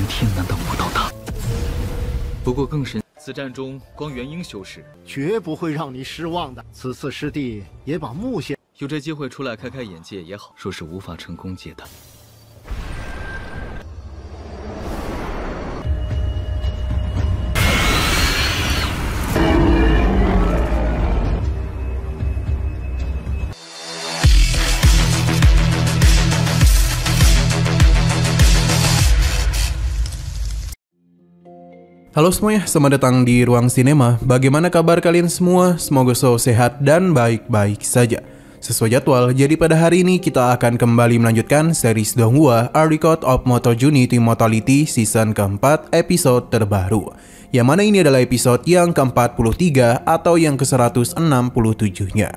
天难道不到他？不过更神，此战中光元婴修士绝不会让你失望的。此次师弟也把木仙有这机会出来开开眼界也好，若是无法成功接他。 Halo semuanya, selamat datang di Ruang Sinema. Bagaimana kabar kalian semua? Semoga selalu sehat dan baik-baik saja. Sesuai jadwal, jadi pada hari ini kita akan kembali melanjutkan series Donghua A Record of Mortal Unity Mortality season keempat episode terbaru. Yang mana ini adalah episode yang ke-43 atau yang ke-167-nya.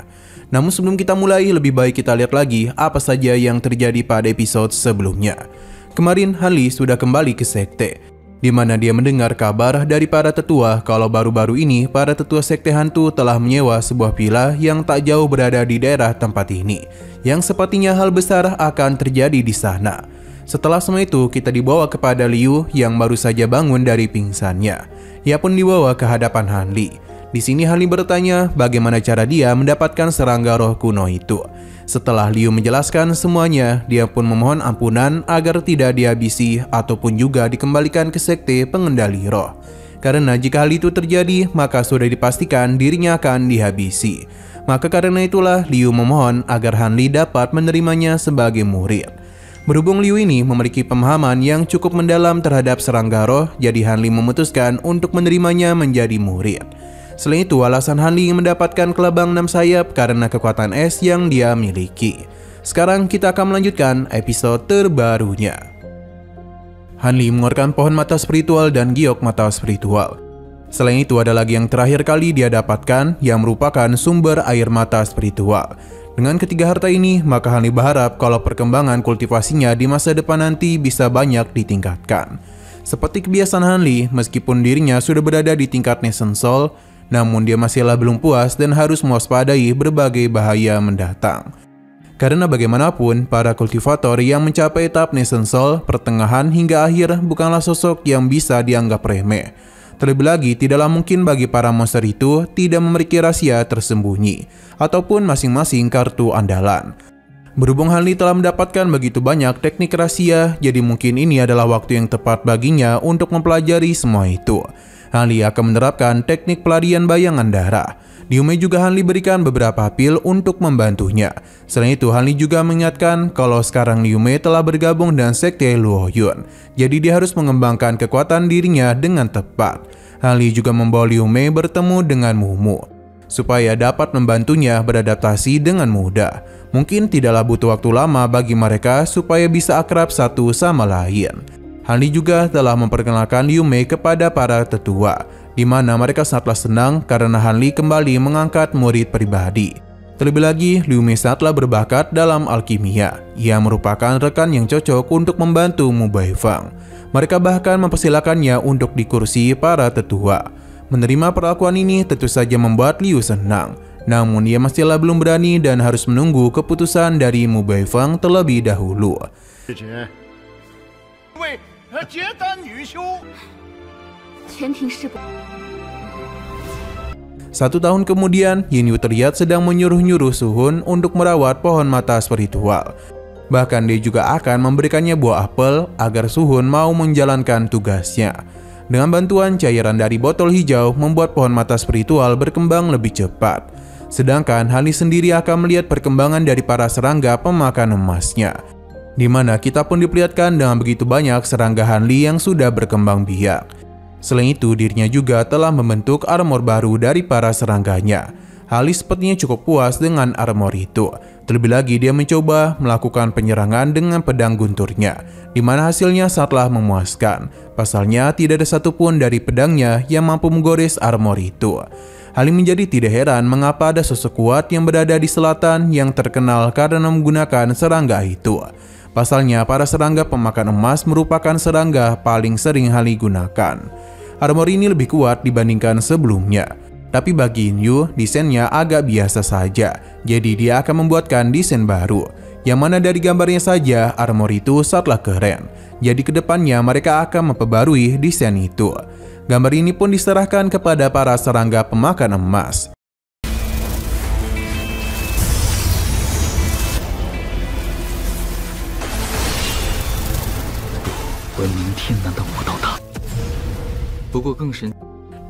Namun sebelum kita mulai, lebih baik kita lihat lagi apa saja yang terjadi pada episode sebelumnya. Kemarin Han Li sudah kembali ke sekte, di mana dia mendengar kabar dari para tetua kalau baru-baru ini para tetua sekte hantu telah menyewa sebuah villa yang tak jauh berada di daerah tempat ini, yang sepertinya hal besar akan terjadi di sana. Setelah semua itu, kita dibawa kepada Liu yang baru saja bangun dari pingsannya. Ia pun dibawa ke hadapan Han Li. Di sini Han Li bertanya bagaimana cara dia mendapatkan serangga roh kuno itu. Setelah Liu menjelaskan semuanya, dia pun memohon ampunan agar tidak dihabisi ataupun juga dikembalikan ke sekte pengendali roh. Karena jika hal itu terjadi, maka sudah dipastikan dirinya akan dihabisi. Maka karena itulah Liu memohon agar Han Li dapat menerimanya sebagai murid. Berhubung Liu ini memiliki pemahaman yang cukup mendalam terhadap serangga roh, jadi Han Li memutuskan untuk menerimanya menjadi murid. Selain itu, alasan Han Li mendapatkan kelabang 6 sayap karena kekuatan es yang dia miliki. Sekarang kita akan melanjutkan episode terbarunya. Han Li mengeluarkan pohon mata spiritual dan giok mata spiritual. Selain itu, ada lagi yang terakhir kali dia dapatkan yang merupakan sumber air mata spiritual. Dengan ketiga harta ini, maka Han Li berharap kalau perkembangan kultivasinya di masa depan nanti bisa banyak ditingkatkan. Seperti kebiasaan Han Li, meskipun dirinya sudah berada di tingkat Nation Soul, namun dia masihlah belum puas dan harus mewaspadai berbagai bahaya mendatang. Karena bagaimanapun, para kultivator yang mencapai tahap Nation Soul pertengahan hingga akhir bukanlah sosok yang bisa dianggap remeh. Terlebih lagi, tidaklah mungkin bagi para monster itu tidak memiliki rahasia tersembunyi ataupun masing-masing kartu andalan. Berhubung Han Li telah mendapatkan begitu banyak teknik rahasia, jadi mungkin ini adalah waktu yang tepat baginya untuk mempelajari semua itu. Han Li akan menerapkan teknik pelarian bayangan darah. Di Yume juga Han Li berikan beberapa pil untuk membantunya. Selain itu, Han Li juga mengingatkan kalau sekarang Yume telah bergabung dengan sekte Luo Yun. Jadi dia harus mengembangkan kekuatan dirinya dengan tepat. Han Li juga membawa Yume bertemu dengan Mumu supaya dapat membantunya beradaptasi dengan mudah. Mungkin tidaklah butuh waktu lama bagi mereka supaya bisa akrab satu sama lain. Han Li juga telah memperkenalkan Yume kepada para tetua, di mana mereka sangatlah senang karena Han Li kembali mengangkat murid pribadi. Terlebih lagi, Yume sangatlah berbakat dalam alkimia. Ia merupakan rekan yang cocok untuk membantu Mu Baifeng. Mereka bahkan mempersilakannya untuk di kursi para tetua. Menerima perlakuan ini tentu saja membuat Liu senang. Namun ia masihlah belum berani dan harus menunggu keputusan dari Mu Baifeng terlebih dahulu. 1 tahun kemudian, Yin Yu terlihat sedang menyuruh-nyuruh Suhun untuk merawat pohon mata spiritual. Bahkan dia juga akan memberikannya buah apel agar Suhun mau menjalankan tugasnya. Dengan bantuan cairan dari botol hijau membuat pohon mata spiritual berkembang lebih cepat. Sedangkan Han Li sendiri akan melihat perkembangan dari para serangga pemakan emasnya, di mana kita pun diperlihatkan dengan begitu banyak serangga Han Li yang sudah berkembang biak. Selain itu, dirinya juga telah membentuk armor baru dari para serangganya. Han Li sepertinya cukup puas dengan armor itu. Terlebih lagi, dia mencoba melakukan penyerangan dengan pedang gunturnya, di mana hasilnya sangatlah memuaskan. Pasalnya, tidak ada satupun dari pedangnya yang mampu menggores armor itu. Han Li menjadi tidak heran mengapa ada sosok kuat yang berada di selatan yang terkenal karena menggunakan serangga itu. Pasalnya, para serangga pemakan emas merupakan serangga paling sering Han Li gunakan. Armor ini lebih kuat dibandingkan sebelumnya. Tapi bagi Yin Yu, desainnya agak biasa saja. Jadi dia akan membuatkan desain baru. Yang mana dari gambarnya saja armor itu sangatlah keren. Jadi kedepannya mereka akan memperbarui desain itu. Gambar ini pun diserahkan kepada para serangga pemakan emas.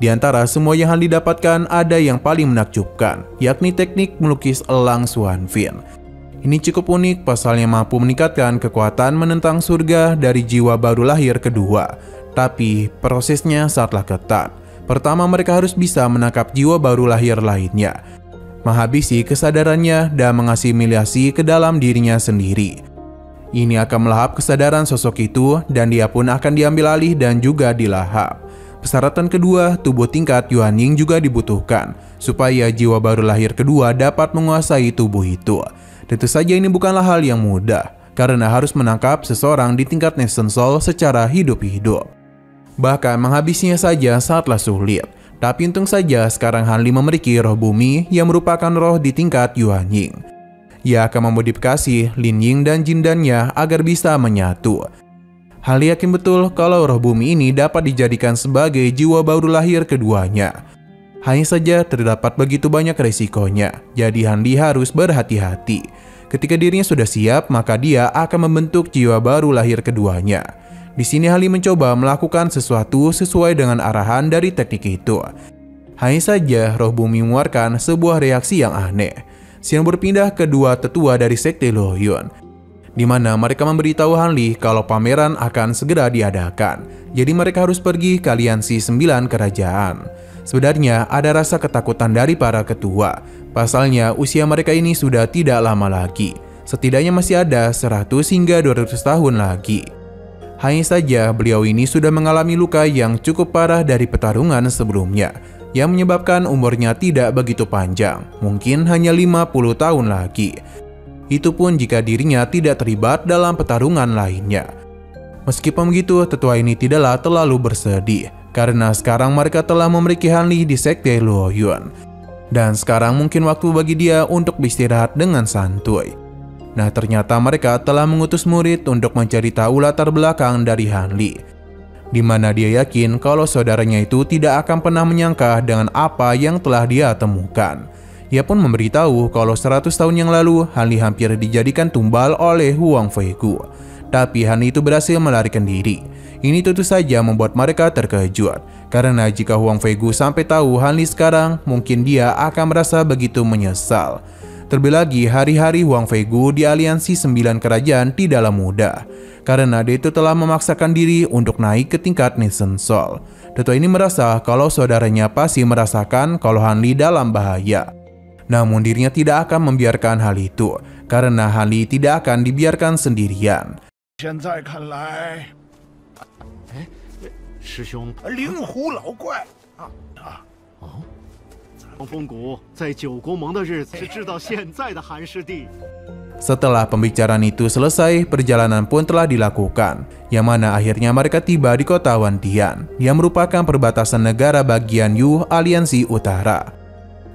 Di antara semua yang Han didapatkan, ada yang paling menakjubkan, yakni teknik melukis elang Xuanfin. Ini cukup unik, pasalnya mampu meningkatkan kekuatan menentang surga dari jiwa baru lahir kedua. Tapi prosesnya sangatlah ketat. Pertama, mereka harus bisa menangkap jiwa baru lahir lainnya, menghabisi kesadarannya dan mengasimilasi ke dalam dirinya sendiri. Ini akan melahap kesadaran sosok itu dan dia pun akan diambil alih dan juga dilahap. Persyaratan kedua, tubuh tingkat Yuanying juga dibutuhkan supaya jiwa baru lahir kedua dapat menguasai tubuh itu. Tentu saja ini bukanlah hal yang mudah karena harus menangkap seseorang di tingkat Nation Soul secara hidup-hidup. Bahkan menghabisinya saja sangatlah sulit. Tapi untung saja sekarang Han Li memiliki roh bumi yang merupakan roh di tingkat Yuanying. Ia akan memodifikasi Lin Ying dan Jindannya agar bisa menyatu. Han Li yakin betul kalau roh bumi ini dapat dijadikan sebagai jiwa baru lahir keduanya. Hanya saja terdapat begitu banyak resikonya, jadi Han Li harus berhati-hati. Ketika dirinya sudah siap, maka dia akan membentuk jiwa baru lahir keduanya. Di sini Han Li mencoba melakukan sesuatu sesuai dengan arahan dari teknik itu. Hanya saja roh bumi mengeluarkan sebuah reaksi yang aneh. Xian berpindah ke dua tetua dari sekte Luoyun, di mana mereka memberitahu Han Li kalau pameran akan segera diadakan. Jadi mereka harus pergi ke aliansi 9 kerajaan. Sebenarnya ada rasa ketakutan dari para ketua. Pasalnya usia mereka ini sudah tidak lama lagi. Setidaknya masih ada 100 hingga 200 tahun lagi. Hanya saja beliau ini sudah mengalami luka yang cukup parah dari pertarungan sebelumnya, yang menyebabkan umurnya tidak begitu panjang, mungkin hanya 50 tahun lagi. Itu pun jika dirinya tidak terlibat dalam pertarungan lainnya. Meskipun begitu, tetua ini tidaklah terlalu bersedih, karena sekarang mereka telah memiliki Han Li di sekte Luoyun. Dan sekarang mungkin waktu bagi dia untuk beristirahat dengan santuy. Nah, ternyata mereka telah mengutus murid untuk mencari tahu latar belakang dari Han Li, di mana dia yakin kalau saudaranya itu tidak akan pernah menyangka dengan apa yang telah dia temukan. Ia pun memberitahu kalau 100 tahun yang lalu Han Li hampir dijadikan tumbal oleh Huang Feigu. Tapi Han Li itu berhasil melarikan diri. Ini tentu saja membuat mereka terkejut, karena jika Huang Feigu sampai tahu Han Li sekarang, mungkin dia akan merasa begitu menyesal. Terlebih lagi hari-hari Huang Feigu di aliansi 9 kerajaan tidaklah mudah, karena dia itu telah memaksakan diri untuk naik ke tingkat Nation Soul. Tetua ini merasa kalau saudaranya pasti merasakan kalau Han Li dalam bahaya. Namun dirinya tidak akan membiarkan hal itu, karena Han Li tidak akan dibiarkan sendirian. 现在看来，哎，师兄，灵狐老怪黄风谷在九国盟的日子是知道现在的韩师弟。 Setelah pembicaraan itu selesai, perjalanan pun telah dilakukan, yang mana akhirnya mereka tiba di kota Wantian, yang merupakan perbatasan negara bagian Yu Aliansi Utara.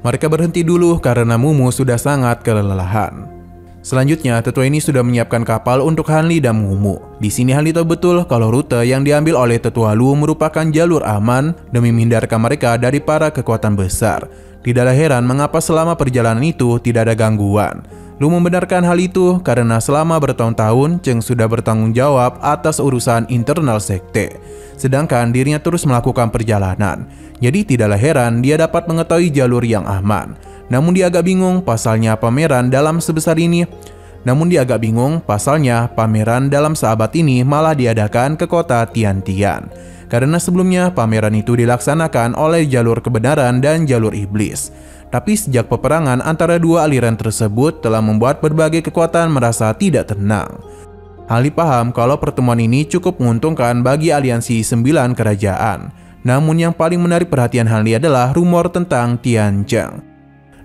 Mereka berhenti dulu karena Mumu sudah sangat kelelahan. Selanjutnya, tetua ini sudah menyiapkan kapal untuk Han Li dan Mumu. Di sini Han Li tahu betul kalau rute yang diambil oleh tetua Lu merupakan jalur aman demi menghindarkan mereka dari para kekuatan besar. Tidaklah heran mengapa selama perjalanan itu tidak ada gangguan. Lu membenarkan hal itu karena selama bertahun-tahun Cheng sudah bertanggung jawab atas urusan internal sekte, sedangkan dirinya terus melakukan perjalanan. Jadi tidaklah heran dia dapat mengetahui jalur yang aman. Namun dia agak bingung pasalnya pameran dalam sahabat ini malah diadakan ke kota Tiantian. Karena sebelumnya pameran itu dilaksanakan oleh jalur kebenaran dan jalur iblis. Tapi sejak peperangan antara dua aliran tersebut telah membuat berbagai kekuatan merasa tidak tenang. Han Li paham kalau pertemuan ini cukup menguntungkan bagi aliansi 9 kerajaan. Namun yang paling menarik perhatian Han Li adalah rumor tentang Tianzheng.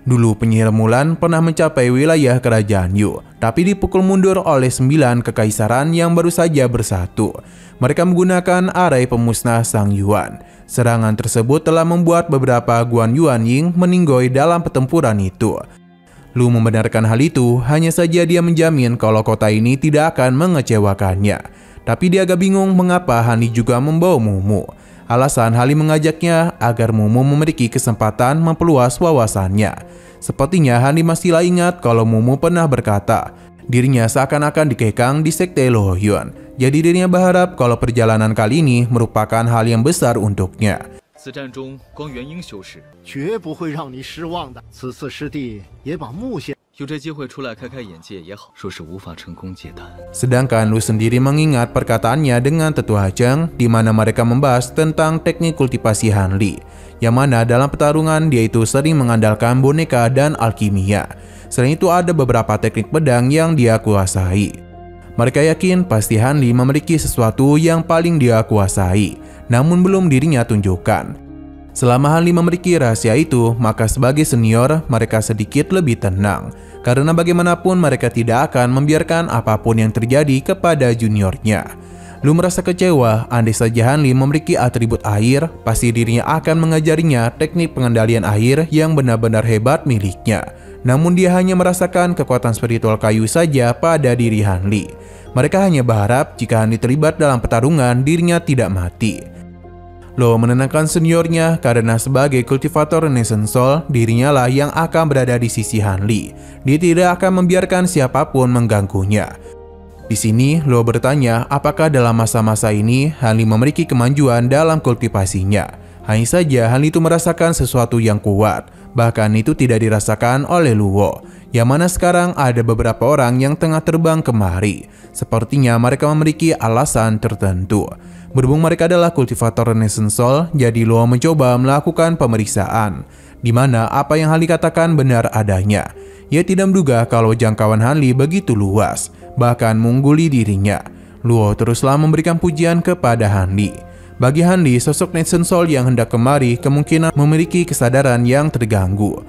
Dulu penyihir Mulan pernah mencapai wilayah kerajaan Yu, tapi dipukul mundur oleh 9 kekaisaran yang baru saja bersatu. Mereka menggunakan arai pemusnah Sang Yuan. Serangan tersebut telah membuat beberapa Guan Yuanying meninggoy dalam pertempuran itu. Lu membenarkan hal itu, hanya saja dia menjamin kalau kota ini tidak akan mengecewakannya. Tapi dia agak bingung mengapa Hanli juga membawa Mumu. Alasan Hanli mengajaknya agar Mumu memiliki kesempatan memperluas wawasannya. Sepertinya Hanli masihlah ingat kalau Mumu pernah berkata, dirinya seakan-akan dikekang di sekte Lohyun. Jadi dirinya berharap kalau perjalanan kali ini merupakan hal yang besar untuknya. 此战中，光元婴修士绝不会让你失望的。此次师弟也把木仙 有这机会出来开开眼界也好，说是无法成功接单。 Sedangkan Lu sendiri mengingat perkataannya dengan Tetua Hajang di mana mereka membahas tentang teknik kultivasi Hanli, yang mana dalam pertarungan dia itu sering mengandalkan boneka dan alkimia. Selain itu ada beberapa teknik pedang yang dia kuasai. Mereka yakin pasti Hanli memiliki sesuatu yang paling dia kuasai, namun belum dirinya tunjukkan. Selama Hanli memiliki rahasia itu, maka sebagai senior mereka sedikit lebih tenang. Karena bagaimanapun mereka tidak akan membiarkan apapun yang terjadi kepada juniornya. Lu merasa kecewa, andai saja Hanli memiliki atribut air, pasti dirinya akan mengajarinya teknik pengendalian air yang benar-benar hebat miliknya. Namun dia hanya merasakan kekuatan spiritual kayu saja pada diri Hanli. Mereka hanya berharap jika Hanli terlibat dalam pertarungan, dirinya tidak mati. Lo menenangkan seniornya karena sebagai kultivator Renaissance Soul, dirinya lah yang akan berada di sisi Hanli. Dia tidak akan membiarkan siapapun mengganggunya. Di sini, Lo bertanya apakah dalam masa-masa ini Hanli memiliki kemajuan dalam kultivasinya. Hanya saja Hanli itu merasakan sesuatu yang kuat. Bahkan itu tidak dirasakan oleh Luo, yang mana sekarang ada beberapa orang yang tengah terbang kemari. Sepertinya mereka memiliki alasan tertentu. Berhubung mereka adalah kultivator Renaissance Soul, jadi Luo mencoba melakukan pemeriksaan, di mana apa yang Hanli katakan benar adanya. Ia tidak menduga kalau jangkauan Hanli begitu luas, bahkan mengungguli dirinya. Luo teruslah memberikan pujian kepada Hanli. Bagi Hanli, sosok Renaissance Soul yang hendak kemari kemungkinan memiliki kesadaran yang terganggu.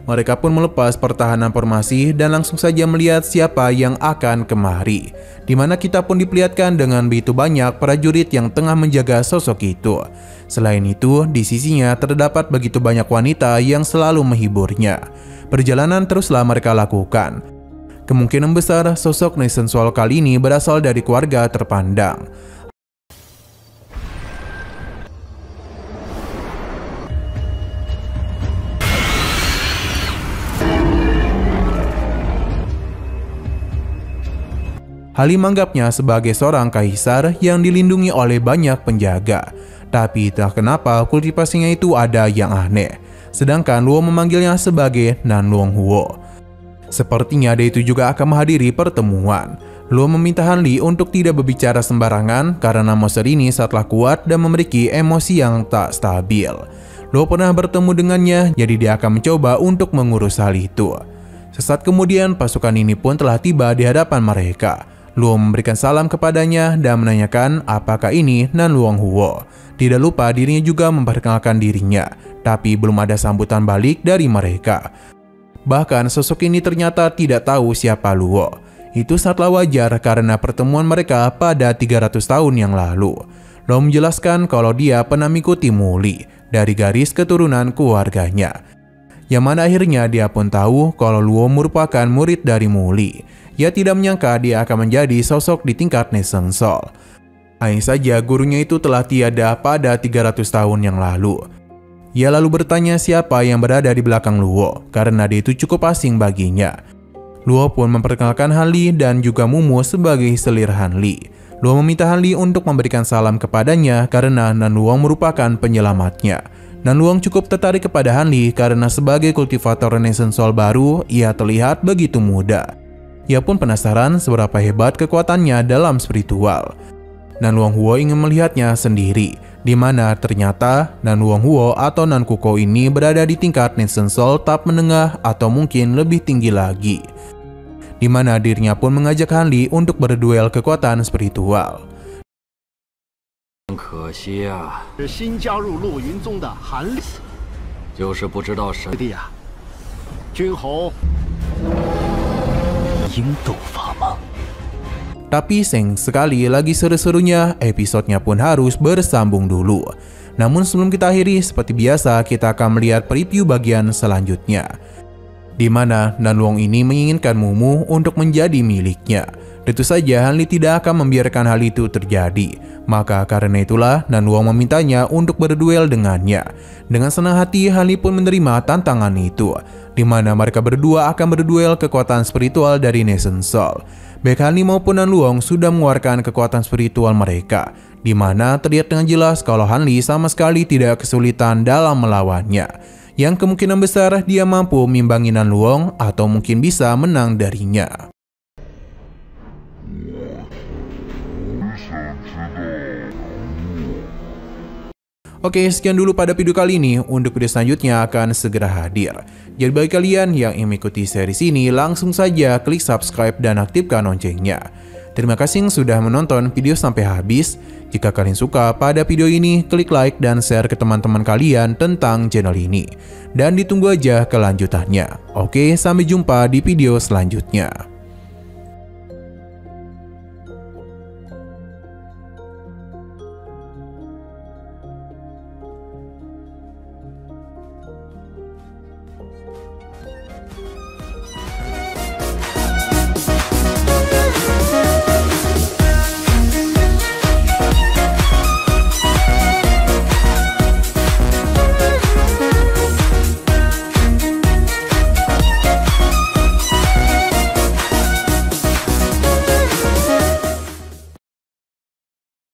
Mereka pun melepas pertahanan formasi dan langsung saja melihat siapa yang akan kemari. Di mana kita pun diperlihatkan dengan begitu banyak prajurit yang tengah menjaga sosok itu. Selain itu, di sisinya terdapat begitu banyak wanita yang selalu menghiburnya. Perjalanan teruslah mereka lakukan. Kemungkinan besar sosok Renaissance Soul kali ini berasal dari keluarga terpandang. Hanli menganggapnya sebagai seorang kaisar yang dilindungi oleh banyak penjaga. Tapi entah kenapa kultivasinya itu ada yang aneh. Sedangkan Luo memanggilnya sebagai Nan Luong Huo. Sepertinya dia itu juga akan menghadiri pertemuan. Luo meminta Hanli untuk tidak berbicara sembarangan karena monster ini sangatlah kuat dan memiliki emosi yang tak stabil. Luo pernah bertemu dengannya, jadi dia akan mencoba untuk mengurus hal itu. Sesaat kemudian pasukan ini pun telah tiba di hadapan mereka. Luo memberikan salam kepadanya dan menanyakan apakah ini Nan Luong Huo. Tidak lupa dirinya juga memperkenalkan dirinya, tapi belum ada sambutan balik dari mereka. Bahkan sosok ini ternyata tidak tahu siapa Luo. Itu sangatlah wajar karena pertemuan mereka pada 300 tahun yang lalu. Luo menjelaskan kalau dia pernah mengikuti Muli dari garis keturunan keluarganya. Yang mana akhirnya dia pun tahu kalau Luo merupakan murid dari Muli. Ia tidak menyangka dia akan menjadi sosok di tingkat Renaissance Soul. Hanya saja gurunya itu telah tiada pada 300 tahun yang lalu. Ia lalu bertanya siapa yang berada di belakang Luo, karena dia itu cukup asing baginya. Luo pun memperkenalkan Hanli dan juga Mumu sebagai selir Hanli. Luo meminta Hanli untuk memberikan salam kepadanya karena Nan Luong merupakan penyelamatnya. Nan Luong cukup tertarik kepada Hanli karena sebagai kultivator Renaissance Soul baru, ia terlihat begitu muda. Ia pun penasaran seberapa hebat kekuatannya dalam spiritual. Nan Luong Huo ingin melihatnya sendiri, di mana ternyata Nan Luong Huo atau Nan Kuko ini berada di tingkat Renaissance Soul tahap menengah atau mungkin lebih tinggi lagi. Di mana dirinya pun mengajak Hanli untuk berduel kekuatan spiritual. 可惜啊，是新加入陆云宗的韩立就是不知道神弟呀，君侯鹰斗法吗？ Tapi sayang sekali lagi seru-serunya, episodenya pun harus bersambung dulu. Namun sebelum kita akhiri, seperti biasa kita akan melihat preview bagian selanjutnya. di mana Nanluong ini menginginkan Mumu untuk menjadi miliknya. Tentu saja Han Li tidak akan membiarkan hal itu terjadi. Maka karena itulah Nanluong memintanya untuk berduel dengannya. Dengan senang hati Han Li pun menerima tantangan itu, di mana mereka berdua akan berduel kekuatan spiritual dari Nation Soul. Baik Han Li maupun Nanluong sudah mengeluarkan kekuatan spiritual mereka, di mana terlihat dengan jelas kalau Han Li sama sekali tidak kesulitan dalam melawannya. Yang kemungkinan besar dia mampu mengimbangi Nanluong atau mungkin bisa menang darinya. Oke, sekian dulu pada video kali ini. Untuk video selanjutnya akan segera hadir. Jadi bagi kalian yang ingin mengikuti series ini, langsung saja klik subscribe dan aktifkan loncengnya. Terima kasih yang sudah menonton video sampai habis. Jika kalian suka pada video ini, klik like dan share ke teman-teman kalian tentang channel ini. Dan ditunggu aja kelanjutannya. Oke, sampai jumpa di video selanjutnya.